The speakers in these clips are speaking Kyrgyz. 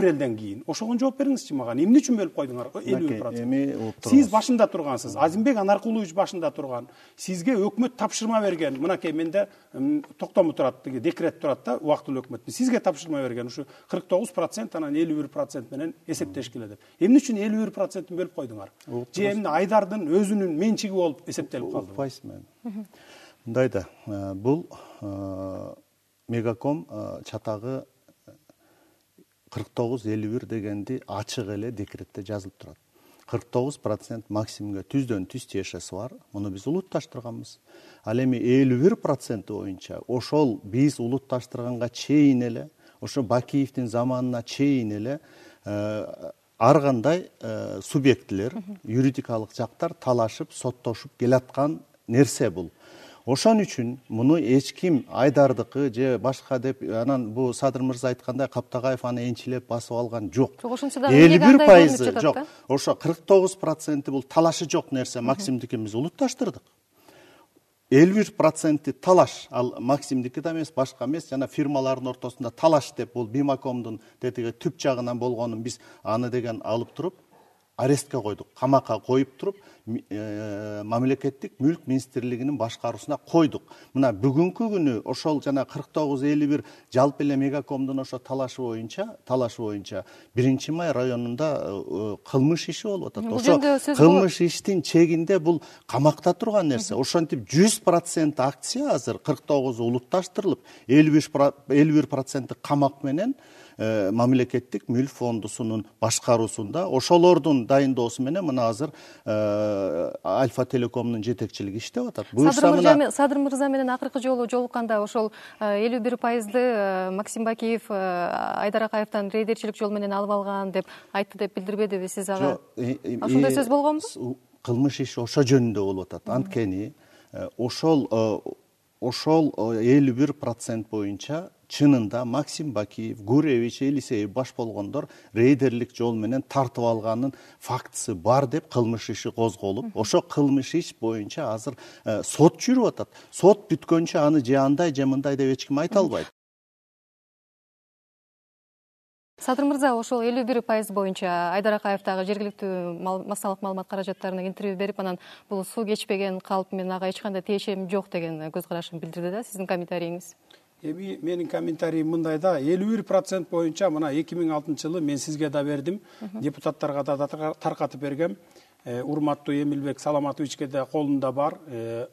апрелден кийин. Ошого жооп бериңизчи мага. Эмне үчүн бөлүп койдуңар 50%? Сиз башында тургансыз. Азимбек Анаркулович башында турган. Сизге өкмөт тапшырма берген. Мынакей менде токтому турат, декрет турат да, убактылуу өкмөттүн. Сизге тапшырма берген. Ушу 49% анан 51% менен эсептешкиле деп. Эмне үчүн 51%-ын бөлүп койдуңар? Же эмне Айдардын өзүнүн менчиги болуп эсептелип калды? Мындай да, бул Мегаком чатагы 49-51 дегенди ачык эле декретте жазылып турат. 49% максимумга түздөн түз тиешеси бар. Муну биз улутташтырганбыз. Ал эми 51% боюнча ошол биз улутташтырганга чейин эле, ошо Бакиевдин заманына чейин эле ар кандай субъектилер, юридикалык жактар талашып, соттошуп келаткан нерсе бул. Ошон үчүн муну эч ким Айдардыкы же башка деп, анан бу Садыр мырза айткандай Каптагаев аны энчилеп басып алган жок. 51% жок. Ошо 49% бул талашы жок нерсе. Максимдикин биз улутташтырдык. 51% талаш, ал Максимдики да эмес, башка эмес, жана фирмалардын ортосунда талаш деп, бул Бимакомдун тетиги түп жагынан болгонун биз аны деген алып туруп арестке койдук, камакка коюп туруп, мамлекеттик мүлк министрлигинин башкаруусуна койдук. Мына бүгүнкү күнү ошол жана 49-51 жалпы эле Мегакомдун ошо талашы боюнча 1-май районунда кылмыш иши болуп атат. Ошо кылмыш иштин чегинде бул камакта турган нерсе. Ошентип 100% акция азыр 49 улутташтырылып, 51% камак менен мамлекеттик мүлк фондусунун башкаруусунда, ошолордун дайындоосу менен мына азыр Альфа Телекомдун жетекчилиги иштеп атат. Садыр мырза менен акыркы жолу жолукканда ошол 51%ды Максим Бакиев Айдар Акаевден рейдерчилик жол менен алып алган деп айтты деп билдирбедиби сиз ага? Ошондой сөз болгонбу? Кылмыш иш ошо жөнүндө болуп атат. Анткени ошол 51% боюнча чынында Максим Бакиев, Гуревич, Елисеев баш болгондор рейдерлик жол менен тартып алганын фактысы бар деп кылмыш иши козголуп, ошо кылмыш иш боюнча азыр сот жүрүп атат. Сот бүткөнчө аны же андай же мындай деп эч ким айта албайт. Садыр мырза, ошол 51% боюнча Айдар Акаевдагы жергиликтүү массалык маалымат каражаттарына интервью берип, анан бул суу кечпеген калп менен ага эч кандай тиешем жок деген көз карашын билдирди да. Сиздин комментарийиңиз? Эми менин комментариим мындай да, 51% боюнча мына 2006-жылы мен сизге да бердим, депутаттарга да таркатып бергем. Урматтуу Эмилбек Саламатовичке да колунда бар,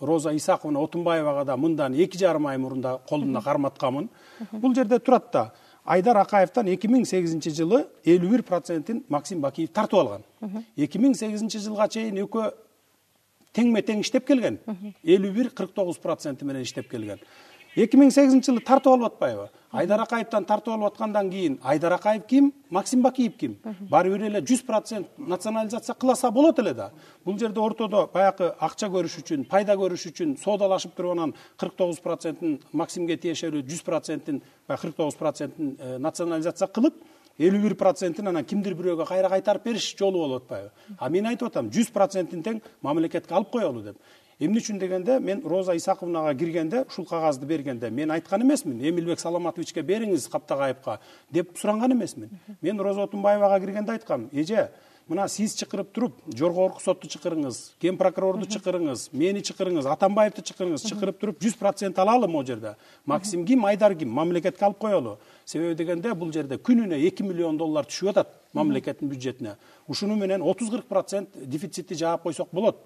Роза Исаковна Отунбаевага да мындан 2,5 ай мурунда колунда карматкамын. Бул жерде турат да, Айдар Акаевден 2008-жылы 51%-ин Максим Бакиев тартып алган. 2008-жылга чейин экөө теңме-тең иштеп келген. 51-49% менен иштеп келген. 2008-жылы тартып алып атпайбы? Айдар Акаевден тартып алып аткандан кийин Айдар Акаев ким? Максим Бакиев ким? Баары бир эле 100% национализация кыласа болот эле да. Бул жерде ортодо баягы акча көрүш үчүн, пайда көрүш үчүн соодалашып туруп анан 49%-ын Максимге тиешелүү 100%-ын, 49%-ын национализация кылып, 51%-ын анан кимдир бирөөгө кайра кайтарып бериш жолу болуп атпайбы? А мен айтып атам, 100%-ын тең мамлекетке алып коелу деп. Эмне үчүн дегенде, мен Роза Исаковнага киргенде, ушул кагазды бергенде, мен айткан эмесмин, Эмилбек Саламатовичке бериңиз Каптагаевка деп суранган эмесмин. Мен Роза Отунбаевага киргенде айткам, эже, мына сиз чакырып туруп, жогорку сотто чакырыңыз, ген прокурорду чакырыңыз, мени чакырыңыз, Атамбаевди чакырыңыз, чакырып туруп 100% алалы могу жерде. Максим ким, Айдар ким, мамлекетке алып коелу. Себеби дегенде бул жерде күнүнө 2 миллион доллар түшүп атат мамлекеттин бюджетине. Ушуну менен 30-40% дефицитти жаап койсок болот.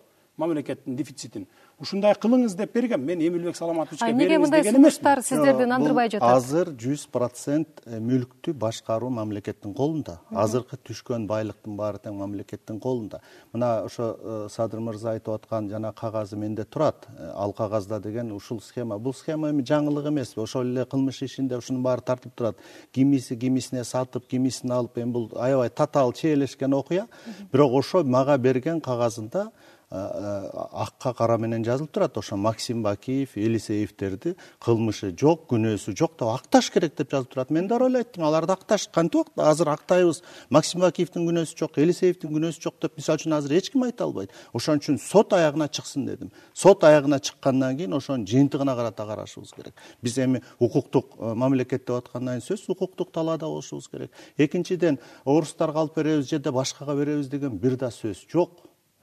Мамлекеттин дефицитин. Ушундай кылыңыз деп берген. Мен Эмилбек Саламатовичке бериңиз деген эмесмин. Сиздерди нандырбай жатат. Азыр 100% мүлктү башкаруу мамлекеттин колунда. Азыркы түшкөн байлыктын баары тең мамлекеттин колунда. Мына ошо Садыр мырза айтып аткан жана кагазы менде турат. Ал кагазда деген ушул схема. Бул схема эми жаңылык эмес. Ошол эле кылмыш ишинде ушунун баары тартып турат. Кимисине сатып, кимисин алып, эми бул аябай татаал чиелешкен окуя. Бирок ошо мага берген кагазында акка кара менен жазылып турат. Ошо Максим Бакиев, Елисеевтерди кылмышы жок, күнөөсү жок деп акташ керек деп жазылып турат. Мен дары айттым, аларды акташ. Кантип азыр актайбыз? Максим Бакиевдин күнөөсү жок, Елисеевдин күнөөсү жок деп мисалы үчүн азыр эч ким айта албайт. Ошон үчүн сот аягына чыксын дедим. Сот аягына чыккандан кийин ошонун жыйынтыгына карата карашыбыз керек. Биз эми укуктук мамлекет деп аткандан кийин сөзсүз укуктук талаада болушубуз керек. Экинчиден, орустарга алып беребиз же башкага беребиз деген бир да сөз жок.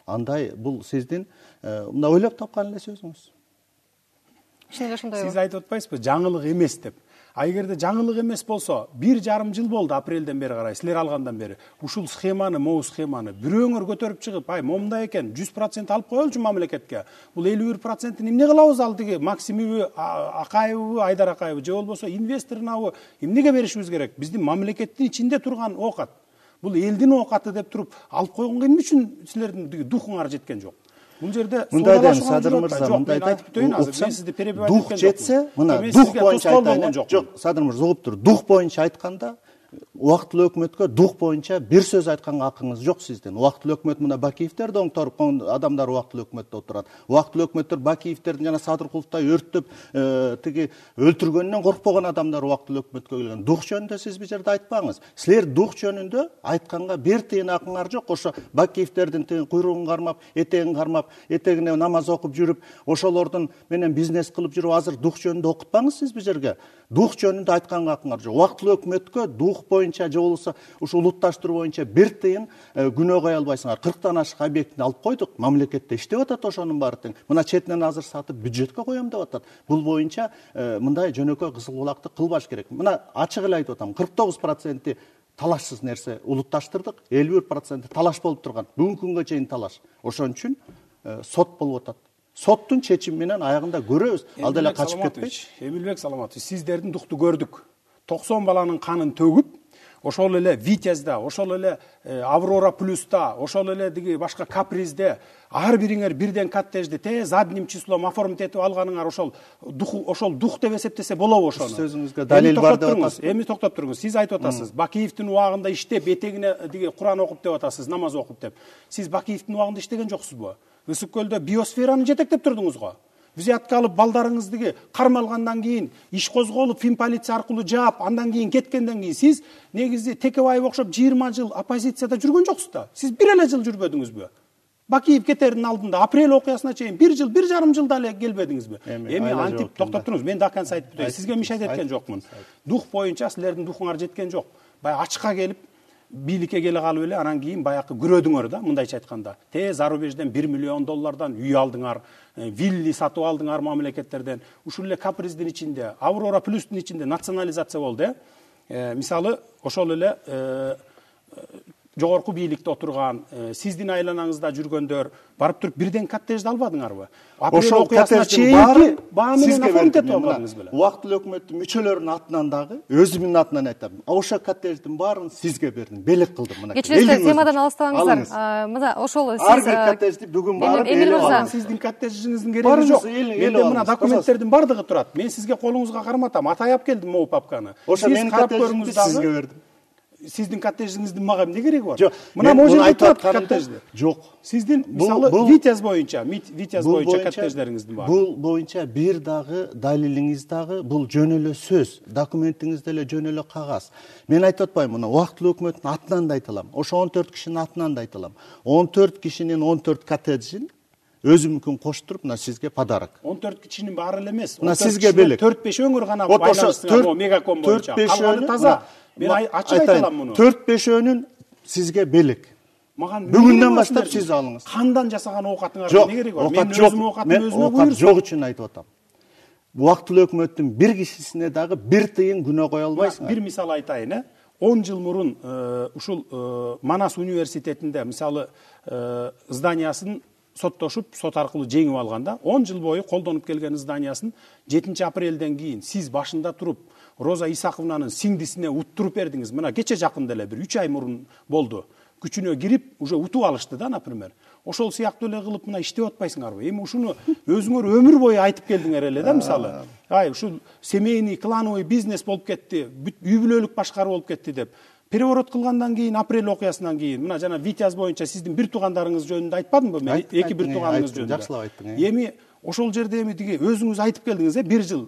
Андай бул сиздин мына ойлоп тапкан эле сөзүңүз. Сиз айтып атпайсызбы, жаңылык эмес деп. Эгерде жаңылык эмес болсо, 1,5 жыл болду апрелден бери карай, силер алгандан бери. Ушул схеманы, могу схеманы бирөөңөр көтөрүп чыгып, момундай экен, 100% алып коелучу мамлекетке. Бул 51% эмне кылабыз ал тиги Максимиби, Акаевби, Айдар Акаевби же болбосо инвесторуна эмнеге беришибиз керек? Биздин мамлекеттин ичинде турган оокат. Бул элдин оокаты деп туруп алып койгонго эмне үчүн силердин духуңар жеткен жок? Бул жерде мындай Садыр мырза, мындай дух жетсе, мына дух боюнча айтайын. Жок, Садыр мырза угуп тур. Дух боюнча айтканда убактылуу өкмөткө дух боюнча бир сөз айтканга акыңыз жок сиздин. Убактылуу өкмөт мына Бакиевдер да оңторуп адамдар убактылуу өкмөттө отурат. Убактылуу өкмөттөр Бакиевдердин жана Садыркуловтой өрттөп, тиги өлтүргөндөн коркпогон адамдар убактылуу өкмөткө келген. Дух жөнүндө сиз бул жерде айтпаңыз. Силер дух жөнүндө айтканга бир тыйын акыңар жок. Ошо Бакиевдердин куйругун кармап, этегине намаз окуп жүрүп, ошолордун менен бизнес кылып жүрүп, азыр дух жөнүндө окутпаңыз сиз бул жерге. Дух жөнүндө айтканга акыңар жок. Убактылуу өкмөткө дух боюнча же болбосо ушу улутташтыруу боюнча бир тыйын күнөө кое албайсыңар. 40тан ашык объектини алып койдук, мамлекетте иштеп атат ошонун баары тең. Мына четинен азыр сатып бюджетке коем деп атат. Бул боюнча мындай жөнөкөй кызыл кулактык кылбаш керек. Мына ачык эле айтып атам, 49% талашсыз нерсе улутташтырдык, 51% талаш болуп турган. Бүгүнкү күнгө чейин талаш. Ошон үчүн сот болуп атат. Соттун чечими менен аягында көрөбүз. Ал деле качып кетпейт. Эмилбек Саламатович, сиздердин дукту көрдүк. 90 баланын канын төгүп, ошол эле Витязда, ошол эле Аврора Плюста, ошол эле диги башка Капризде ар бириңер бирден коттеджди задним числом оформить этип алганыңар ошол дух деп эсептесе болобу ошону? Сөзүңүзгө далил бар деп атасыз. Эми токтоп туруңуз. Сиз айтып атасыз, Бакиевдин убагында иштеп, этегине диги Куран окуп деп атасыз, намаз окуп деп. Сиз Бакиевдин убагында иштеген жоксузбу? Ысык көлдө биосфераны жетектеп турдуңуз го. Взятка алып балдарыңызды кармалгандан кийин, иш козголуп, финполиция аркылуу жаап, андан кийин кеткенден кийин сиз негизи Текебаев окшоп 20 жыл оппозицияда жүргөн жоксуз да. Сиз бир эле жыл жүрбөдүңүзбү? Бакиев кетердин алдында апрель окуясына чейин 1 жыл, 1,5 жылда эле келбедиңизби? Эми антип токтоп туруңуз. Мен дакан айтып турайын. Сизге мишайт эткен жокмун. Дух боюнча силердин духуңар жеткен жок. Баягы ачыкка келип бийликке келе калып эле анан кийин баягы күрөдүңөр да, мындайча айтканда. зарубежден $1 миллион үй алдыңар, вилли сатып алдыңар мамлекеттерден. Ушул эле Каприздин ичинде, Аврора Плюстун ичинде национализация болду. Мисалы, ошол эле жогорку бийликте отурган, сиздин айланаңызда жүргөндөр барып туруп бирден коттеджди албадыңарбы? Ошол коттедждин баары сизге бердим. Убактылуу өкмөттүн мүчөлөрүнүн атынан дагы, өзүмдүн атынан айтам. Ошол коттедждин баарын сизге бердим, белек кылдым мына. Кечиресиз, темадан алыстабаңыздар. Мына ошол сиз ар бир коттеджди бүгүн барып сиздин коттеджиңиздин кереги жок. Менде мына документтердин бардыгы турат. Мен сизге колуңузга карматам, атай алып келдим могу папканы. Ошо менин коттеджимди сизге бердим. Сиздин коттеджиңиздин мага эмне кереги бар? Мына могу айтып коттеджди. Жок. Сиздин мисалы Витяз боюнча коттедждериңиздин бар. Бул боюнча бир дагы далилиңиз дагы бул жөн эле сөз, документиңиз деле жөн эле кагаз. Мен айтып атпайм, мына убактылуу өкмөттүн атынан да айта алам. Ошо 14 кишинин атынан да айта алам. 14 кишинин 14 коттеджин өзүмүнкүн коштуруп, мына сизге подарок. 14 кишинин баары эле эмес. Мына сизге белек. 4-5 өңүр гана байланыштырган мегаком боюнча. Калганы таза. Мен ачык айталам муну. 4-5 сизге белек. Бүгүндөн баштап сиз алыңыз. Кандан жасаган оокатыңар эмне кереги бар? Мен өзүм оокатым өзүмө буйрсам. Жок үчүн айтып атам. Убактылуу өкмөттүн бир кишисине дагы бир тыйын күнөө кое албайсыңар. Бир мисал айтайын, 10 жыл мурун ушул Манас университетинде мисалы зданиясын соттошуп, сот аркылуу жеңип алганда, 10 жыл бою колдонуп келген зданиясын 7 апрелден кийин сиз башында туруп Роза Исаковнанын сиңдисине уттуруп бердиңиз. Мына кече жакында эле бир 3 ай мурун болду. Күчүнө кирип, уже утуп алышты да, например. Ошол сыяктуу эле кылып мына иштеп атпайсыңарбы? Эми ушуну өзүңөр өмүр бою айтып келдиңер эле да, мисалы. Ушул семейный, клановый бизнес болуп кетти, үй бүлөлүк башкаруу болуп кетти деп. переворот кылгандан кийин, апрель окуясынан кийин, мына жана Витяз боюнча сиздин бир туугандарыңыз жөнүндө айтпадымбы мен? Эки бир тууганыңыз жөнүндө. Жакшылап айттың. Эми ошол жерде эми тиги өзүңүз айтып келдиңиз, бир жыл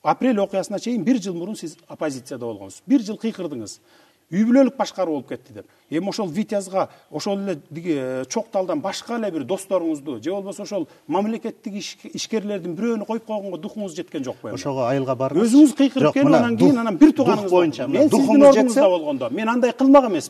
апрель окуясына чейин бир жыл мурун сиз оппозицияда болгонсуз. Бир жыл кыйкырдыңыз. Үй бүлөлүк башкаруу болуп кетти деп. Эми ошол Витязга ошол эле тиги Чокталдан башка эле бир досторуңузду же болбосо ошол мамлекеттик ишкерлердин бирөөнү коюп койгонго духуңуз жеткен жокпу эми? Ошого айылга барыңыз. Өзүңүз кыйкырып келип анан кийин анан бир тууганыңыз боюнча мен сиздин ордуңузда болгондо мен андай кылмак эмесмин.